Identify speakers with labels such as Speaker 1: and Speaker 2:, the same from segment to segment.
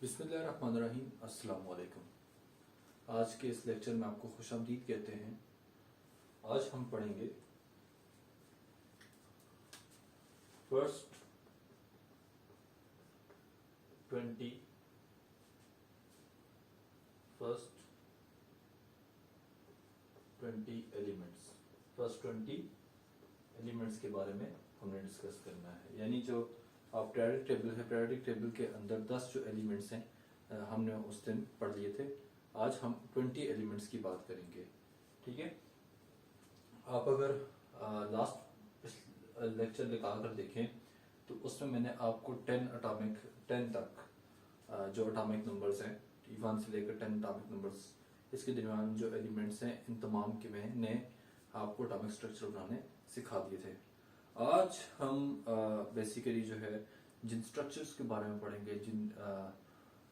Speaker 1: बिस्मिल्लाहिर्रहमानिर्रहीम। अस्सलाम वालेकुम। आज के इस लेक्चर में आपको खुशामदीद कहते हैं। आज हम पढ़ेंगे फर्स्ट 20 एलिमेंट्स। फर्स्ट 20 एलिमेंट्स के बारे में हमने डिस्कस करना है। यानी जो आप पीरियोडिक टेबल है, पीरियोडिक टेबल के अंदर 10 जो एलिमेंट्स हैं हमने उस दिन पढ़ लिए थे। आज हम 20 एलिमेंट्स की बात करेंगे। ठीक है, आप अगर लास्ट लेक्चर निकाल कर देखें तो उसमें मैंने आपको 10 तक जो अटामिक नंबर्स हैं, 1 से लेकर 10 अटामिक नंबर्स, इसके दरमियान जो एलिमेंट्स हैं, इन तमाम के मैंने आपको अटामिक स्ट्रक्चर बनाने सिखा दिए थे। आज हम बेसिकली जो है जिन स्ट्रक्चर्स के बारे में पढ़ेंगे, जिन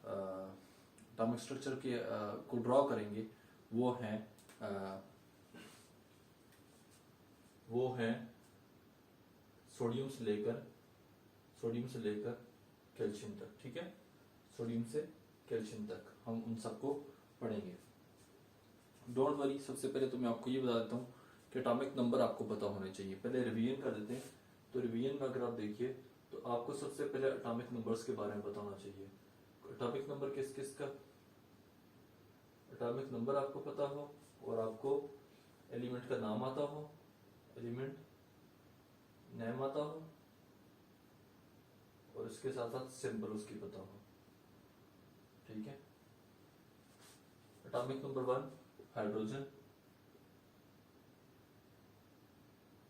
Speaker 1: अटामिक स्ट्रक्चर के को ड्रॉ करेंगे, वो हैं सोडियम से लेकर कैल्शियम तक। ठीक है, सोडियम से कैल्शियम तक हम उन सबको पढ़ेंगे। डोंट वरी, सबसे पहले तो मैं आपको ये बता देता हूँ कि एटॉमिक नंबर आपको पता होने चाहिए। पहले रिवीजन कर देते हैं। तो रिवीजन में अगर आप देखिए तो आपको सबसे पहले एटॉमिक नंबर्स के बारे में बताना चाहिए। एटॉमिक नंबर किस किस का एटॉमिक नंबर आपको पता हो और आपको एलिमेंट का नाम आता हो, एलिमेंट नेम आता हो और इसके साथ साथ सिंबल उसकी पता हो। ठीक है, एटॉमिक नंबर 1 हाइड्रोजन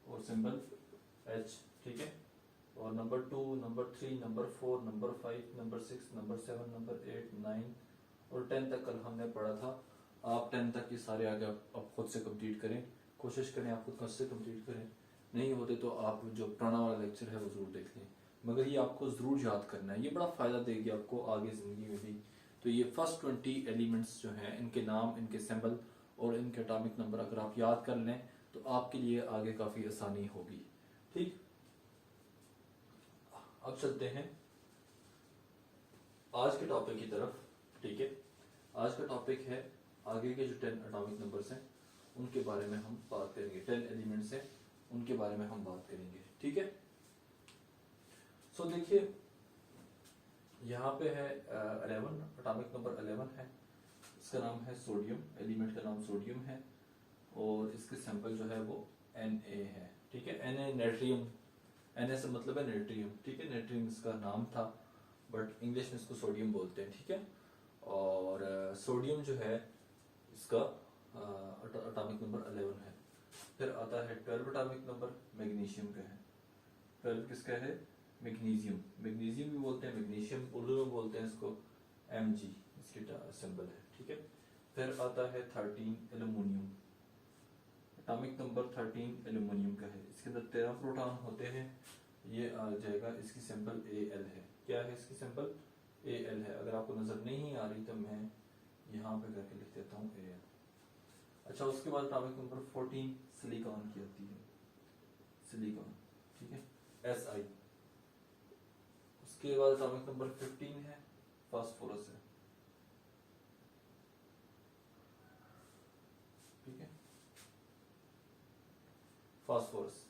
Speaker 1: और सिंबल H। ठीक है, और number 2, number 3, number 4, number 5, number 6, number 7, number 8, 9 और 10 तक कल हमने पढ़ा था। आप 10 तक ये सारे आगे आप खुद से कंप्लीट करें, कोशिश करें आप खुद से कंप्लीट करें। नहीं होते तो आप जो पुराना वाला लेक्चर है वो जरूर देख लें, मगर ये आपको जरूर याद करना है। ये बड़ा फायदा देगी आपको आगे जिंदगी में भी। तो ये फर्स्ट 20 एलिमेंट्स जो हैं, इनके नाम, इनके सिंबल और इनके एटॉमिक नंबर अगर आप याद कर लें तो आपके लिए आगे काफी आसानी होगी। ठीक, अब चलते हैं आज के टॉपिक की तरफ। ठीक है, आज का टॉपिक है आगे के जो 10 एटॉमिक नंबर्स हैं उनके बारे में हम बात करेंगे। 10 एलिमेंट्स हैं उनके बारे में हम बात करेंगे। ठीक है, सो देखिए यहाँ पे है 11, एटॉमिक नंबर 11 है। इसका नाम है सोडियम, एलिमेंट का नाम सोडियम है और इसके सैंपल जो है वो Na है। ठीक है, Na नेट्रियम, Na से मतलब है नेट्रियम। ठीक है, नेट्रियम इसका नाम था बट इंग्लिश में इसको सोडियम बोलते हैं। ठीक है, और सोडियम जो है इसका एटॉमिक नंबर 11 है। फिर आता है 12 एटॉमिक नंबर, मैग्नीशियम का है। 12 किसका है? मैग्नीशियम। मैग्नीशियम भी बोलते हैं, मैग्नीशियम उर्दू में बोलते हैं इसको Mg, इसकी सिंबल है। ठीक है, फिर आता है 13 एल्यूमिनियम, एटॉमिक नंबर 13 एल्यूमिनियम का है। इसके अंदर 13 प्रोटॉन होते हैं। ये आ जाएगा, इसकी सिंबल Al है। क्या है इसकी सिंबल? Al है। अगर आपको नजर नहीं आ रही तो मैं यहाँ पे करके लिख देता हूँ Al। अच्छा, उसके बाद एटॉमिक नंबर 14 सिलिकॉन की आती है, सिलिकॉन। ठीक है, Si। उसके बाद एटॉमिक नंबर 15 है, फास्फोरस है। ठीक है, फास्फोरस।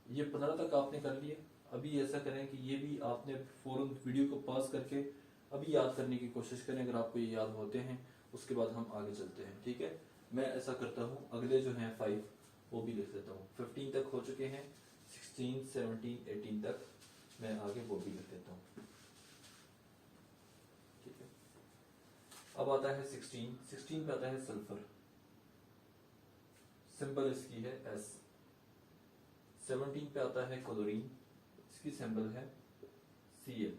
Speaker 1: ये 15 तक आपने कर लिए। अभी ऐसा करें कि ये भी आपने फौरन वीडियो को पॉज करके अभी याद करने की कोशिश करें। अगर आपको ये याद होते हैं उसके बाद हम आगे चलते हैं। ठीक है, मैं ऐसा करता हूँ, अगले जो हैं 5 वो भी लिख देता हूँ। 15 तक हो चुके हैं, 16, 17, 18 तक मैं आगे वो भी लिख देता हूँ। ठीक है, अब आता है 16 पे आता है सल्फर, सिंबल इसकी है S। 17 पे आता है क्लोरीन, इसकी सिंबल है Cl।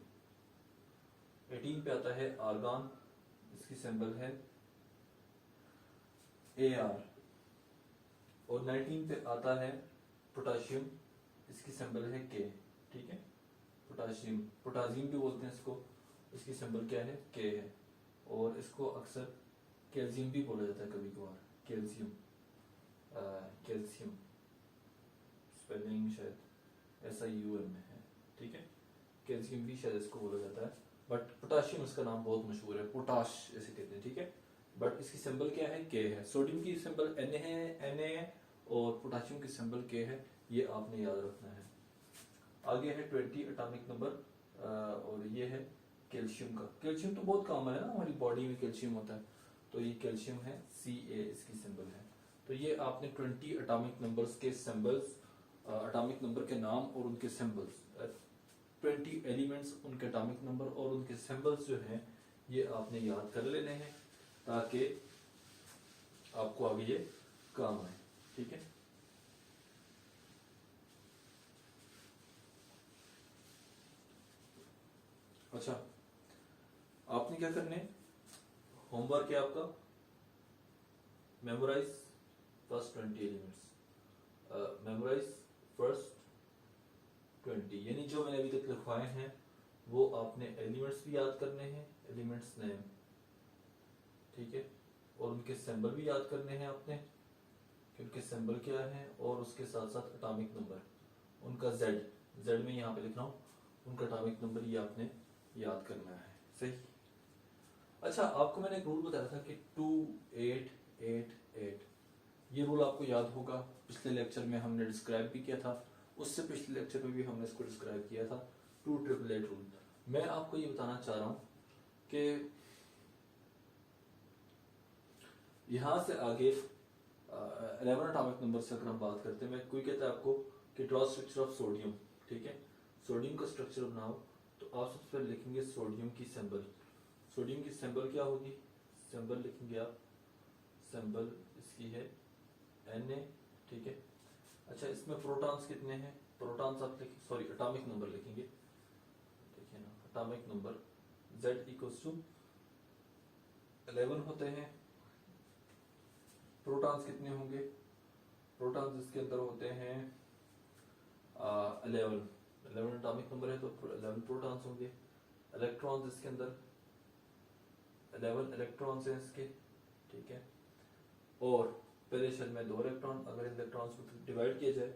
Speaker 1: 18 पे आता है आर्गन, इसकी सिंबल है Ar। और 19 पे आता है पोटाशियम, इसकी सिंबल है K। ठीक है, पोटाशियम, पोटासियम भी बोलते हैं इसको, इसकी सिंबल क्या है? K है। और इसको अक्सर कैल्शियम भी बोला जाता है कभी कभार, कैल्शियम। कैल्शियम स्पेलिंग शायद SIUM में है। ठीक है, कैल्शियम भी शायद इसको बोला जाता है। बट पोटाशियम इसका नाम बहुत मशहूर है, पोटाश ऐसे कहते हैं, ठीक है। बट इसकी सिंबल क्या है, के है। सोडियम की सिंबल Na है और पोटाशियम की सिंबल के है, ये आपने याद रखना है। आगे है 20 एटॉमिक नंबर और ये है कैल्शियम का। कैल्शियम तो बहुत कॉमन है ना, हमारी बॉडी में कैल्शियम होता है, तो ये कैल्शियम है, Ca इसकी सिंबल है। तो ये आपने 20 एटॉमिक नंबर्स के सिंबल्स, एटॉमिक नंबर के नाम और उनके सिंबल्स, 20 एलिमेंट्स, उनके एटॉमिक नंबर और उनके सिंबल्स जो हैं ये आपने याद कर लेने हैं ताकि आपको आगे ये काम आए, ठीक है। अच्छा, आपने क्या करना है, होमवर्क है आपका, memorise first 20 elements, memorise first 20, यानी जो मैंने अभी तक लिखवाए हैं वो आपने एलिमेंट्स भी याद करने हैं, एलिमेंट्स नेम, ठीक है, और उनके सिंबल भी याद करने हैं आपने कि उनके सिंबल क्या है, और उसके साथ साथ एटॉमिक नंबर, उनका जेड में यहाँ पे लिख रहा हूँ, उनका एटॉमिक नंबर ये आपने याद करना है, सही। अच्छा, आपको मैंने एक रूल बताया था कि 2 8 8 8, ये रूल आपको याद होगा, पिछले लेक्चर में हमने डिस्क्राइब भी किया था, उससे पिछले लेक्चर में भी हमने इसको डिस्क्राइब किया था, 2 8 8 रूल। मैं आपको ये बताना चाह रहा हूँ कि यहाँ से आगे 11 एटॉमिक नंबर से अगर हम बात करते हैं, मैं कोई कहता है आपको कि ड्रॉ स्ट्रक्चर ऑफ सोडियम, ठीक है, सोडियम का स्ट्रक्चर बनाओ, तो आप सबसे पहले लिखेंगे सोडियम की सिंबल। सोडियम की सिंबल क्या होगी, सिंबल लिखेंगे आप, सिंबल इसकी है Na, ठीक है। अच्छा, इसमें प्रोटॉन्स कितने हैं, प्रोटॉन्स आप लिखें, सॉरी एटॉमिक नंबर लिखेंगे, ठीक है ना, atomic number Z equals to 11 होते हैं। प्रोटॉन्स कितने होंगे, प्रोटॉन्स इसके अंदर होते हैं 11 एटॉमिक नंबर है तो 11 प्रोटॉन्स होंगे। इलेक्ट्रॉन्स इसके अंदर 11 इलेक्ट्रॉन्स हैं इसके, ठीक है। और पहले शेल में 2 इलेक्ट्रॉन, अगर इलेक्ट्रॉन्स को डिवाइड किया जाए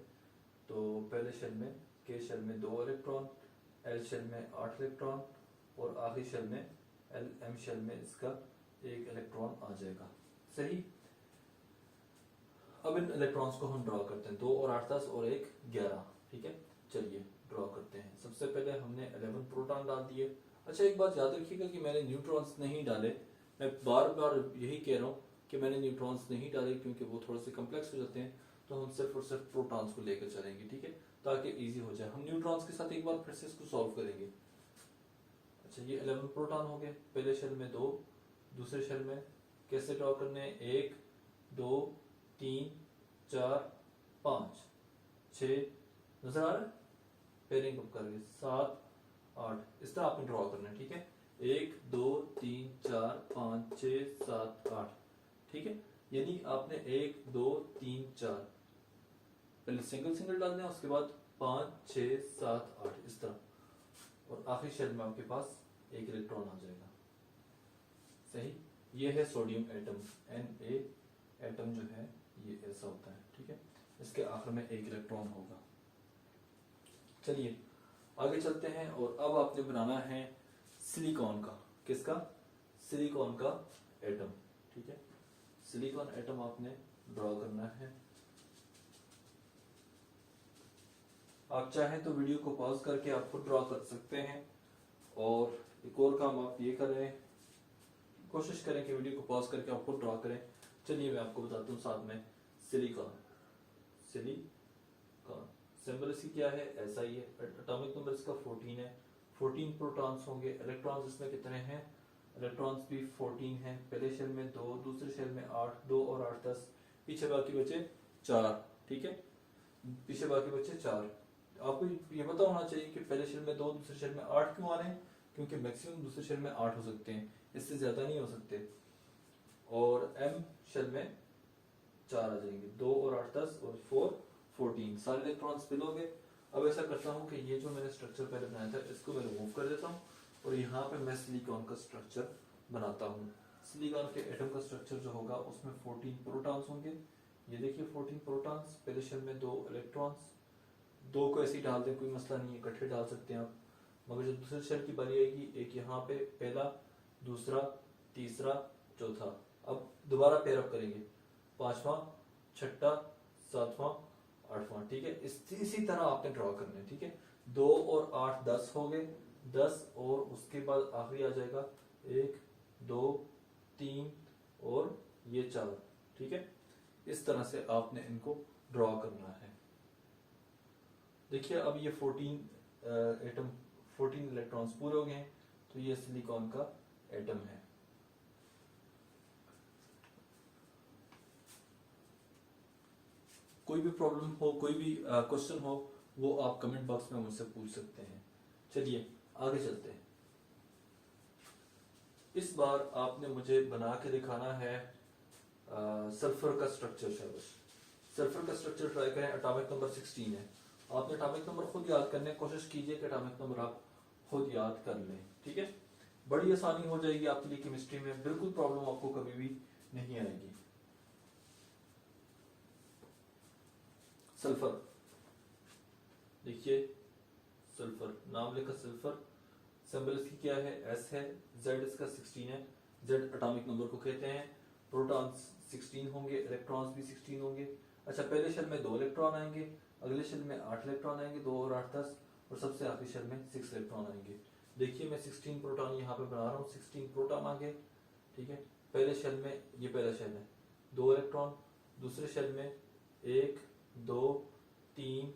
Speaker 1: तो पहले शेल में, के शेल में 2 इलेक्ट्रॉन, एल शेल में 8 इलेक्ट्रॉन, और आखिरी शेल में एल एम शेल में इसका 1 इलेक्ट्रॉन आ जाएगा, सही। अब इन इलेक्ट्रॉन्स को हम ड्रॉ करते हैं, 2 और 8 10 और 1 11, ठीक है। चलिए ड्रॉ करते हैं। सबसे पहले हमने 11 प्रोटॉन डाल दिए। अच्छा, एक बात याद रखिएगा कि मैंने न्यूट्रॉन्स नहीं डाले, मैं बार बार यही कह रहा हूँ कि मैंने न्यूट्रॉन्स नहीं डाले क्योंकि वो थोड़े से कम्प्लेक्स हो जाते हैं, तो हम सिर्फ और सिर्फ प्रोटॉन्स को लेकर चलेंगे, ठीक है, ताकि इजी हो जाए। हम न्यूट्रॉन्स के साथ एक बार फिर से इसको सॉल्व करेंगे। अच्छा, ये 11 प्रोटॉन हो गए, पहले शेल में 2, दूसरे शेल में कैसे ड्रॉ करने हैं, 1 2 3 4 5 6, नजर आ रहा है, पेयरिंग अप करके 7 8, इस तरह आपने ड्रॉ करना है, ठीक है। 1 2 3 4 5 6 7 8, ठीक है। यानी आपने 1 2 3 4 पहले सिंगल सिंगल डालना है, उसके बाद 5 6 7 8 इस तरह, और आखिरी शेल में आपके पास 1 इलेक्ट्रॉन आ जाएगा, सही। ये है सोडियम एटम, Na एटम जो है ये ऐसा होता है, ठीक है, इसके आखिर में 1 इलेक्ट्रॉन होगा। चलिए आगे चलते हैं, और अब आपने बनाना है सिलिकॉन का, किसका, सिलिकॉन का एटम, ठीक है। सिलिकॉन एटम आपने ड्रॉ करना है। आप चाहें तो वीडियो को पॉज करके आप खुद ड्रॉ कर सकते हैं, और एक और काम आप ये करें, कोशिश करें कि वीडियो को पॉज करके आप खुद ड्रॉ करें। चलिए मैं आपको बताता हूँ साथ में, सिलिकॉन, सिलिकॉन सिंबल इसकी क्या है, ऐसा ही है, एटॉमिक नंबर इसका 14 है, 14 प्रोटॉन्स होंगे, इलेक्ट्रॉन्स इसमें कितने हैं, इलेक्ट्रॉन्स भी 14 हैं, पहले शेल में 2, दूसरे शेल में 8, 2 और 8 10, पीछे बाकी बचे 4, ठीक है, पीछे बाकी बचे 4। आपको ये पता होना चाहिए कि पहले शेल में 2, दूसरे शेल में 8 क्यों आ रहे हैं, क्योंकि मैक्सिमम दूसरे शेल में 8 हो सकते हैं, इससे ज्यादा नहीं हो सकते, और एम शेल में 4 आ जाएंगे, 2 और 8 10 और 4 14, सारे इलेक्ट्रॉन्स फिल हो गए। अब ऐसा करता हूँ कि ये जो मैंने स्ट्रक्चर पहले बनाया था इसको मैं रिमूव कर देता हूँ, और यहाँ पे मैं सिलिकॉन का स्ट्रक्चर बनाता हूँ। सिलिकॉन के एटम का स्ट्रक्चर जो होगा उसमें 14 प्रोटॉन्स होंगे, ये देखिए 14 प्रोटॉन्स, पहले शेल में 2 इलेक्ट्रॉन्स, 2 को ऐसे ही डाल दें, कोई मसला नहीं है, इकट्ठे डाल सकते हैं आप, मगर जब दूसरे शेल की बारी आएगी, एक यहाँ पे पहला, दूसरा, तीसरा, चौथा, अब दोबारा पेयर अप करेंगे, पांचवा, छठा, सातवां, आठवां, ठीक है। इसी तरह आपने ड्रॉ करना है, ठीक है। 2 और 8 10 हो गए, 10 और उसके बाद आखिरी आ जाएगा 1 2 3 और ये 4, ठीक है। इस तरह से आपने इनको ड्रॉ करना है। देखिए अब ये 14 एटम 14 इलेक्ट्रॉन्स पूरे हो गए हैं, तो ये सिलिकॉन का एटम है। कोई भी प्रॉब्लम हो, कोई भी क्वेश्चन हो, वो आप कमेंट बॉक्स में मुझसे पूछ सकते हैं। चलिए आगे चलते हैं। इस बार आपने मुझे बना के दिखाना है सल्फर का स्ट्रक्चर। शाबाश, सल्फर का स्ट्रक्चर ट्राई करें। एटॉमिक नंबर 16 है। आपने एटॉमिक नंबर खुद याद करने की कोशिश कीजिए कि एटॉमिक नंबर आप खुद याद कर लें, ठीक है। बड़ी आसानी हो जाएगी आपके लिए केमिस्ट्री में, बिल्कुल प्रॉब्लम आपको कभी भी नहीं आएगी। सल्फर, देखिए सल्फर, नाम लिखा सल्फर, सिंबल इसकी क्या है, एस है, जेड इसका 16 है, जेड एटॉमिक नंबर को कहते हैं। प्रोटॉन्स 16 होंगे, इलेक्ट्रॉन्स भी 16 होंगे। अच्छा, पहले शेल में 2 इलेक्ट्रॉन आएंगे, अगले शेल में 8 इलेक्ट्रॉन आएंगे, 2 और 8 10, और सबसे आखिरी शेल में 6 इलेक्ट्रॉन आएंगे। देखिए मैं 16 प्रोटॉन यहाँ पे बना रहा हूँ, 16 प्रोटॉन आ गए, ठीक है। पहले शेल में, ये पहला शेल है, 2 इलेक्ट्रॉन, दूसरे शेल में 1 2 3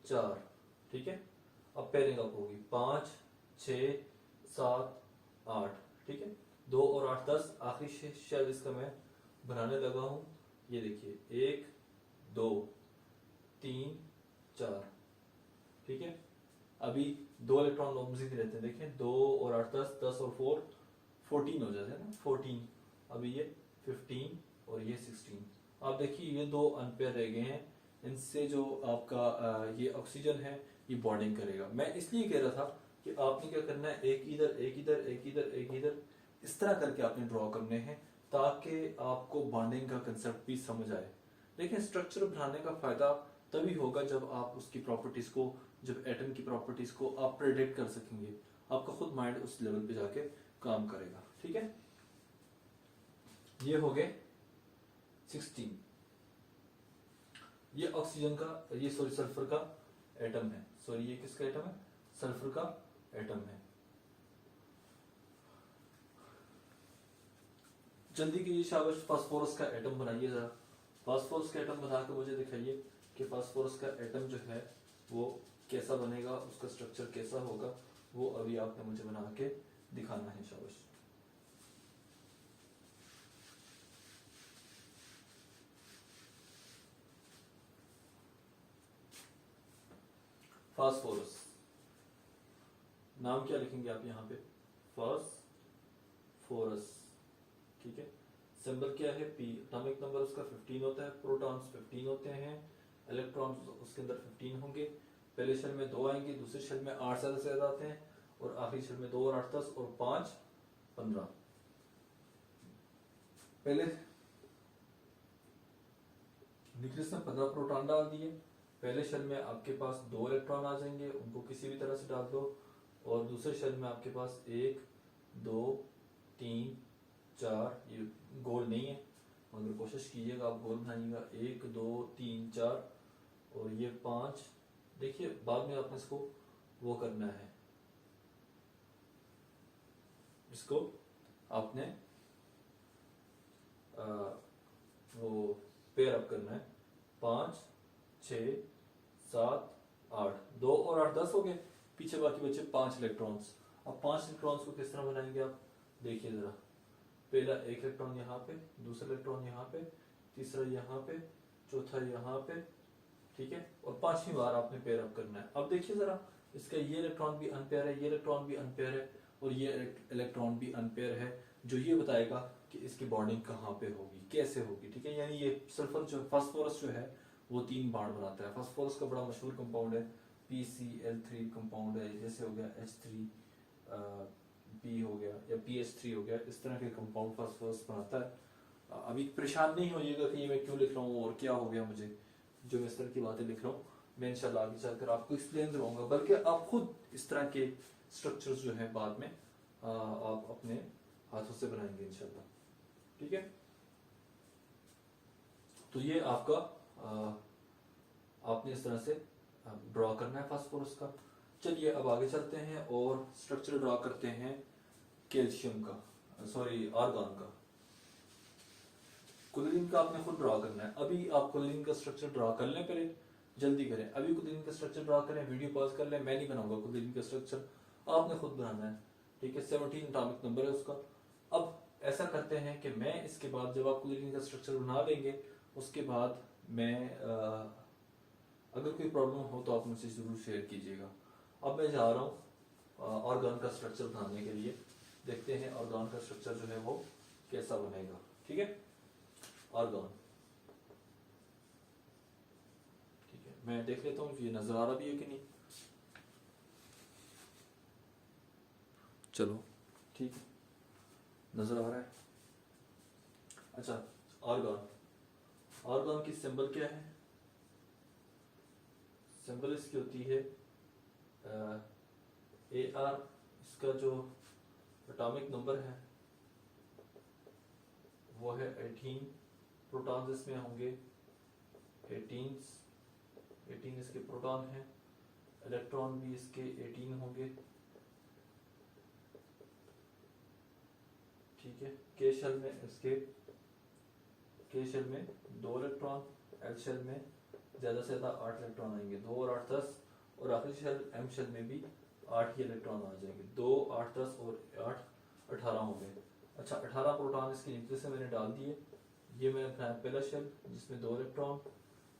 Speaker 1: 4, ठीक है। अब पेयरिंग अप होगी 5 6 7 8, ठीक है। 2 और 8 10, आखिरी शेल इसका मैं बनाने लगा हूं। ये देखिए 1 2 3 4, ठीक है। अभी 2 इलेक्ट्रॉन ऑपोजिट रहते हैं, देखें 2 और 8 10, 10 और 4 14 हो जाते हैं ना, 14। अभी ये 15 और ये 16। आप देखिए ये 2 अनपेयर रह गए हैं, इनसे जो आपका ये ऑक्सीजन है ये बॉन्डिंग करेगा। मैं इसलिए कह रहा था कि आपने क्या करना है, एक इधर एक इधर एक इधर एक इधर, इस तरह करके आपने ड्रॉ करने हैं ताकि आपको बॉन्डिंग का कंसेप्ट भी समझ आए। लेकिन स्ट्रक्चर बनाने का फायदा तभी होगा जब आप उसकी प्रॉपर्टीज को, जब एटम की प्रॉपर्टीज को आप प्रेडिक्ट कर सकेंगे। आपका खुद माइंड उस लेवल पे जाके काम करेगा, ठीक है। ये हो गए 16। ये ऑक्सीजन का, ये सॉरी सल्फर का एटम है, सॉरी ये किसका एटम है, सल्फर का एटम है। जल्दी कीजिए शाबाश, फास्फोरस का एटम बनाइए जरा। फास्फोरस का एटम बना के मुझे दिखाइए कि फास्फोरस का एटम जो है वो कैसा बनेगा, उसका स्ट्रक्चर कैसा होगा, वो अभी आपने मुझे बना के दिखाना है। शाबाश। फास्फोरस, नाम क्या लिखेंगे आप यहाँ पे, फास्फोरस, ठीक है। सिंबल क्या है, पी। एटॉमिक नंबर उसका 15 होता है, प्रोटॉन्स 15 होते हैं, इलेक्ट्रॉन्स उसके अंदर 15 होंगे। पहले शेल में 2 आएंगे, दूसरे शेल में 8 से ज्यादा आते हैं, और आखिरी शेल में 2 और 8 10 और 5 15। पहले न्यूक्लियस में 15 प्रोटॉन डाल दिए, पहले शेल में आपके पास 2 इलेक्ट्रॉन आ जाएंगे, उनको किसी भी तरह से डाल दो, और दूसरे शेल में आपके पास 1 2 3 4, ये गोल नहीं है मगर कोशिश कीजिएगा आप गोल बनाइएगा, 1 2 3 4 और ये 5। देखिए बाद में आपने इसको वो करना है, इसको आपने वो पेयर अप करना है, 5 6 7 8, 2 और 8 10 हो गए, पीछे बाकी बचे 5 इलेक्ट्रॉन्स। अब 5 इलेक्ट्रॉन्स को किस तरह बनाएंगे आप देखिए जरा। पहला 1 इलेक्ट्रॉन यहाँ पे, दूसरा इलेक्ट्रॉन यहाँ पे, तीसरा यहाँ पे, चौथा यहाँ पे, ठीक है, और 5वीं बार आपने पेयर अप करना है। अब देखिए जरा, इसका ये इलेक्ट्रॉन भी अनपेयर है, ये इलेक्ट्रॉन भी अनपेयर है, और ये इलेक्ट्रॉन भी अनपेयर है, जो ये बताएगा कि इसकी बॉन्डिंग कहाँ पे होगी, कैसे होगी, ठीक है। यानी ये सल्फर जो फास्फोरस जो है वो 3 बॉन्ड बनाता है। फास्फोरस का बड़ा मशहूर कंपाउंड है, PCl3 कंपाउंड है, जैसे हो गया H3 P हो गया या PH3 हो गया, इस तरह के कंपाउंड फास्फोरस बनाता है। अभी परेशान नहीं होइएगा कि ये मैं क्यों लिख रहा हूँ और क्या हो गया मुझे, जो मैं इस तरह की बातें लिख रहा हूँ मैं इंशाल्लाह आगे चलकर आपको एक्सप्लेन करूंगा, बल्कि आप खुद इस तरह के स्ट्रक्चर्स जो है बाद में आप अपने हाथों से बनाएंगे इंशाल्लाह। ठीक है, तो ये आपका आपने इस तरह से ड्रॉ करना है फास्फोरस का। चलिए अब आगे चलते हैं और स्ट्रक्चर ड्रॉ करते हैं कैल्शियम का, सॉरी आर्गन का। कुलिन का आपने खुद ड्रॉ करना है। अभी आप कुलिन का स्ट्रक्चर ड्रॉ कर लें, पहले जल्दी करें, अभी कुलिन का स्ट्रक्चर ड्रॉ करें, वीडियो पॉज कर लें। मैं नहीं बनाऊंगा कुलिन का स्ट्रक्चर, आपने खुद बनाना है। ठीक है, 17 एटॉमिक नंबर है उसका। अब ऐसा करते हैं कि मैं इसके बाद जब आप कुलिन का स्ट्रक्चर बना लेंगे उसके बाद मैं अगर कोई प्रॉब्लम हो तो आप मुझसे जरूर शेयर कीजिएगा। अब मैं जा रहा हूँ ऑर्गन का स्ट्रक्चर बनाने के लिए। देखते हैं ऑर्गन का स्ट्रक्चर जो है वो कैसा बनेगा। ठीक है, ऑर्गन, ठीक है, मैं देख लेता हूँ ये नजर आ रहा भी है कि नहीं। चलो ठीक है, नजर आ रहा है। अच्छा, ऑर्गन, ऑर्गन की सिंबल क्या है? सिंबल इसकी होती है AR। इसका जो एटॉमिक नंबर है वो है 18। प्रोटॉन्स इसमें होंगे 18 इसके प्रोटॉन हैं। इलेक्ट्रॉन भी इसके 18 होंगे। ठीक है, के शेल में इसके, के शेल में 2 इलेक्ट्रॉन, एल शेल में ज्यादा से ज्यादा 8 इलेक्ट्रॉन आएंगे, 2 और 8 10, और आखिरी शेल एम शेल में भी 8 ही इलेक्ट्रॉन आ जाएंगे, 2 8 10 और 8 18 हो गए। अच्छा, 18 प्रोटॉन इसके न्यूक्लियस से मैंने डाल दिए। ये मैंने बनाया पहला शेल जिसमें 2 इलेक्ट्रॉन,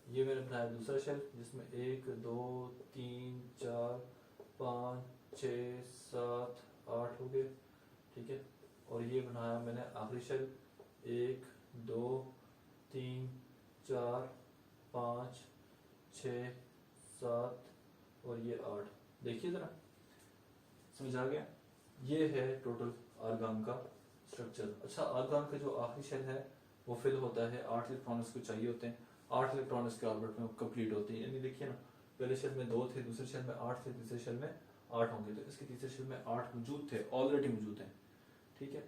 Speaker 1: ये मैंने बनाया दूसरा शेल जिसमें 1 2 3 4 5 6 7 8 हो गए। ठीक है, और ये बनाया मैंने आखिरी शेल 1 2 3 4 5 6 7 और ये 8। देखिए जरा, समझ आ गया? ये है टोटल आर्गन का स्ट्रक्चर। अच्छा, आर्गन का जो आखिरी शेल है वो फिल होता है, 8 इलेक्ट्रॉन इसको चाहिए होते हैं, 8 इलेक्ट्रॉन इसके ऑर्बिट में कंप्लीट होते हैं। यानी देखिए ना, पहले शेल में 2 थे, दूसरे शेल में 8 थे, तीसरे शेल में 8 होंगे, तो इसके तीसरे शेल में 8 मौजूद थे, ऑलरेडी मौजूद हैं। ठीक है,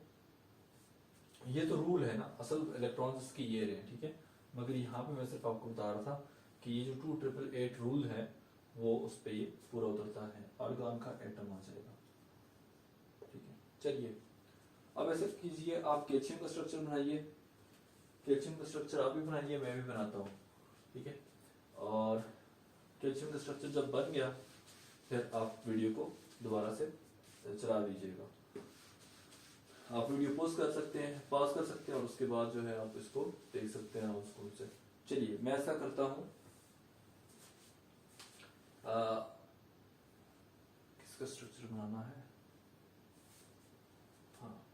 Speaker 1: ये तो रूल है ना, असल इलेक्ट्रॉन्स इसके ये रहे। ठीक है, मगर यहाँ पे मैं सिर्फ आपको बता रहा था कि ये जो 2 8 8 रूल है वो उस पर ये पूरा उतरता है, आर्गन का एटम आ जाएगा। ठीक है, चलिए अब ऐसे कीजिए, आप कैल्शियम का स्ट्रक्चर बनाइए। कैल्शियम का स्ट्रक्चर आप भी बनाइए, मैं भी बनाता हूँ। ठीक है, और कैल्शियम का स्ट्रक्चर जब बन गया फिर आप वीडियो को दोबारा से चला दीजिएगा। आप वीडियो पॉज कर सकते हैं, पॉज कर सकते हैं, और उसके बाद जो है आप इसको देख सकते हैं उसको से। चलिए मैं ऐसा करता हूँ, किसका स्ट्रक्चर बनाना है? हाँ,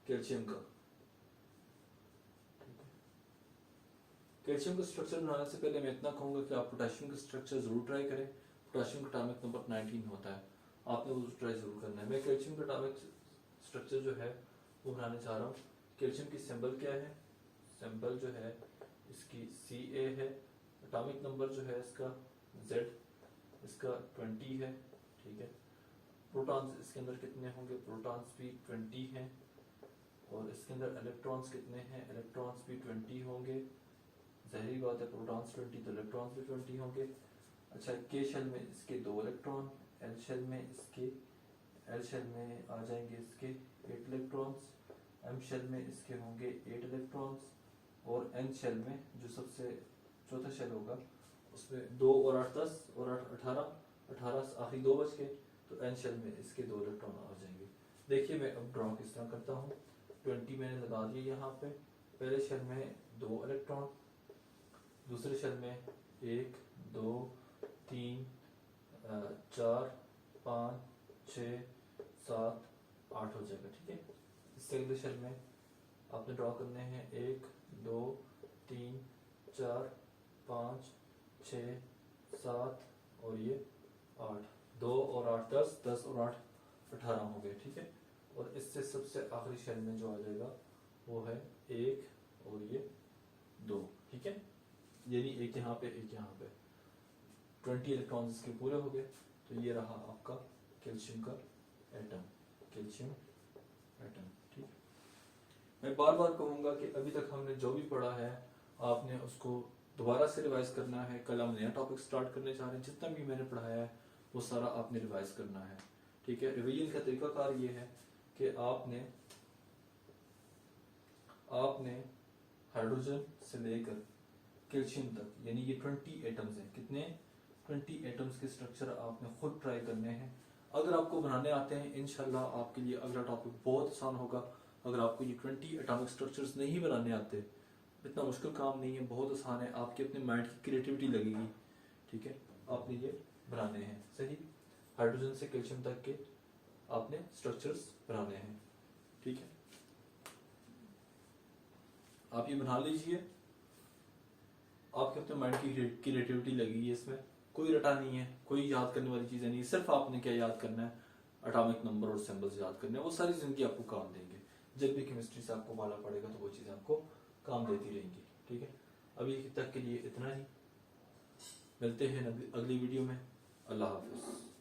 Speaker 1: कैल्शियम का। कैल्शियम का स्ट्रक्चर बनाने से पहले मैं इतना कहूंगा कि आप पोटेशियम का स्ट्रक्चर जरूर ट्राई करें। पोटेशियम का एटॉमिक नंबर 19 होता है, आपने वो ट्राई जरूर करना है। मैं कैल्शियम का एटॉमिक स्ट्रक्चर जो है वो बनाने चाह रहा हूँ। कैल्शियम की सिंबल क्या है? सिंबल जो है इसकी Ca है। एटॉमिक नंबर जो है इसका Z, इसका 20 है। ठीक है, प्रोटॉन्स इसके अंदर कितने होंगे? प्रोटॉन्स भी 20 हैं। और इसके अंदर इलेक्ट्रॉन्स कितने हैं? इलेक्ट्रॉन्स भी 20 होंगे। ज़ाहिर बात है, प्रोटॉन्स 20 तो इलेक्ट्रॉन्स भी 20 होंगे। अच्छा, के शेल में इसके 2 इलेक्ट्रॉन, एल शेल में इसके, एल शेल में आ जाएंगे इसके 8 इलेक्ट्रॉन्स, एम शेल में इसके होंगे 8 इलेक्ट्रॉन्स, और एन शेल में जो सबसे चौथा शेल होगा उसमें 2 और 8 10 और 8 18 आखिरी 2 बच गए, तो एन शेल में इसके 2 इलेक्ट्रॉन आ जाएंगे। देखिए मैं अब ड्रॉ किस तरह करता हूँ। 20 मैंने लगा दिया यहाँ पे। पहले शेल में 2 इलेक्ट्रॉन, दूसरे शेल में 1 2 3 4 5 6 7 8 हो जाएगा। ठीक है, इससे अगले शेल में आपने ड्रॉ करने हैं 1 2 3 4 5 6 7 और ये 8, 2 और 8 10, 10 और 8 18 हो गए। ठीक है, और इससे सबसे आखिरी शेल में जो आ जाएगा वो है 1 और ये 2। ठीक है, यानी एक यहाँ पे एक यहाँ पे 20 इलेक्ट्रॉन्स इसके पूरे हो गए। तो तो ये रहा आपका कैल्शियम का एटम, कैल्शियम एटम। ठीक, मैं बार बार कहूँगा कि अभी तक हमने जो भी पढ़ा है आपने उसको दोबारा से रिवाइज करना है। कल हम नया टॉपिक स्टार्ट करने जा रहे हैं, जितना भी मैंने पढ़ाया है वो सारा आपने रिवाइज करना है। ठीक है, रिवीजन का तरीकाकार ये है कि आपने हाइड्रोजन से लेकर कैल्शियम तक, यानी ये 20 एटम्स हैं, कितने 20 एटम्स के स्ट्रक्चर आपने खुद ट्राई करने हैं। अगर आपको बनाने आते हैं इंशाल्लाह आपके लिए अगला टॉपिक बहुत आसान होगा। अगर आपको ये 20 एटॉमिक स्ट्रक्चर्स नहीं बनाने आते, इतना मुश्किल काम नहीं है, बहुत आसान है, आपके अपने माइंड की क्रिएटिविटी लगेगी। ठीक है, आपने ये बनाने हैं, सही, हाइड्रोजन से कैल्शियम तक के आपने स्ट्रक्चर्स बनाने हैं। ठीक है, आप ये बना लीजिए, आपके अपने माइंड की क्रिएटिविटी लगेगी, इसमें कोई रटा नहीं है, कोई याद करने वाली चीजें नहीं, सिर्फ आपने क्या याद करना है, एटॉमिक नंबर और सिंबल्स याद करने हैं, वो सारी जिंदगी आपको काम देंगे। जब भी केमिस्ट्री से आपको माला पड़ेगा तो वो चीजें आपको काम देती रहेंगी। ठीक है, अभी तक के लिए इतना ही, मिलते हैं अगली वीडियो में। अल्लाह हाफिज।